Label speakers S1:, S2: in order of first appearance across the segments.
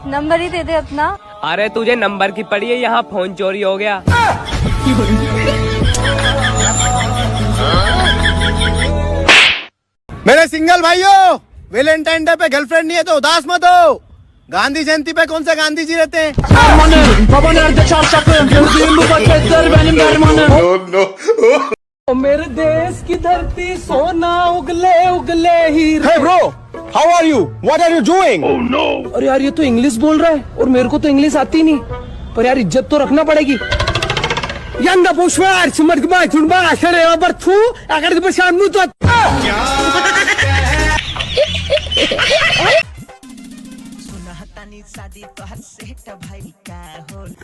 S1: Number ही दे दे अपना।
S2: अरे तुझे नंबर की पड़ी है, यहाँ फोन चोरी हो गया।
S3: मेरे सिंगल भाइयों, वैलेंटाइन डे पे गर्लफ्रेंड नहीं है तो उदास मत हो। गांधी जयंती पे कौन से गांधी जी रहते हैं?
S4: मेरे देश की धरती सोना उगले उगले हीरे।
S3: Hey bro, how are you? What are you doing? Oh no!
S4: अरे यार ये तो इंग्लिश बोल रहा है और मेरे को तो इंग्लिश आती नहीं, पर यार इज्जत तो रखना पड़ेगी। यंदा पुष्पार सिमट के बाद चुनबा आशरे पर थू अगर तो शाम तो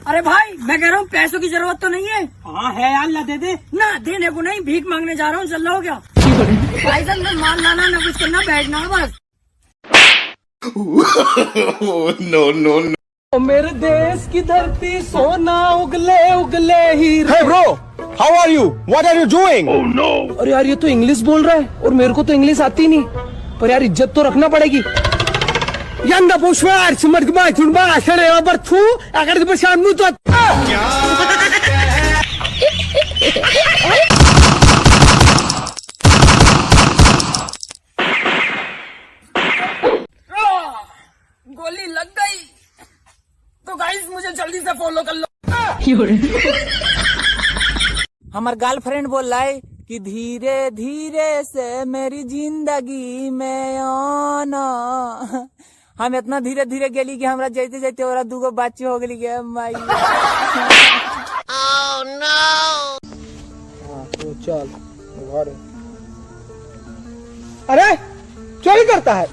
S5: अरे भाई मैं कह रहा हूँ पैसों की जरूरत तो नहीं है।
S4: हाँ है यार, ला दे दे।
S5: ना देने को नहीं, भीख मांगने जा रहा हूँ, चल रहा हो क्या? भाई साहब ना माल लाना ना कुछ करना, बैठना है बस।
S4: no. मेरे देश की धरती सोना उगले उगले हीरे।
S3: Hey bro, how are you? What are you doing? Oh no!
S4: अरे यार ये तो इंग्लिश बोल रहा है और मेरे को तो इंग्लिश आती नहीं, पर यार इज्जत तो रखना पड़ेगी। यंदा पुष्पार सिमट के बाद चुनबा आशरे पर थू अगर तो शाम तो
S5: गोली लग गई तो गाइस मुझे जल्दी से फॉलो कर लो।
S6: हमार गर्लफ्रेंड बोल रहा है कि धीरे धीरे से मेरी जिंदगी में आना। हम इतना धीरे धीरे गेली कि हमरा जाते जाते और दूगो बच्चे हो गई के माई।
S3: Oh no!
S4: तो चल घर। अरे चोरी करता है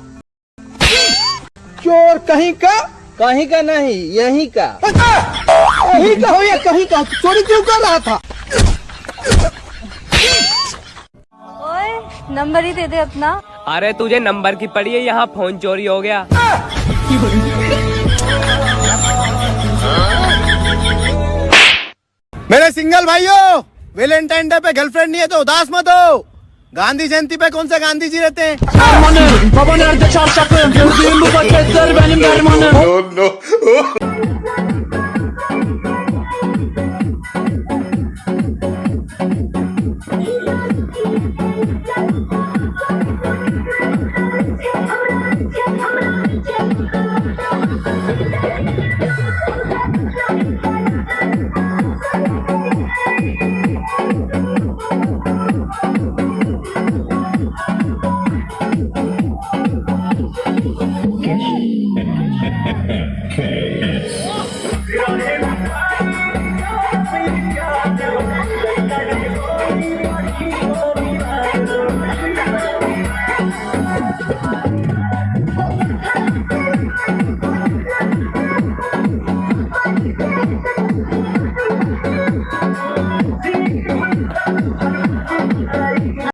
S3: चोर कहीं का?
S4: कहीं का नहीं, यहीं का।
S3: कहीं का हो या कहीं का, चोरी क्यों कर रहा था?
S1: ओए नंबर ही दे दे अपना।
S2: अरे तुझे नंबर की पड़ी है, यहाँ फोन चोरी हो गया।
S3: मेरे सिंगल भाइयों, वैलेंटाइन डे पे गर्लफ्रेंड नहीं है तो उदास मत हो। गांधी जयंती पे कौन से गांधी जी रहते हैं?
S7: Okay.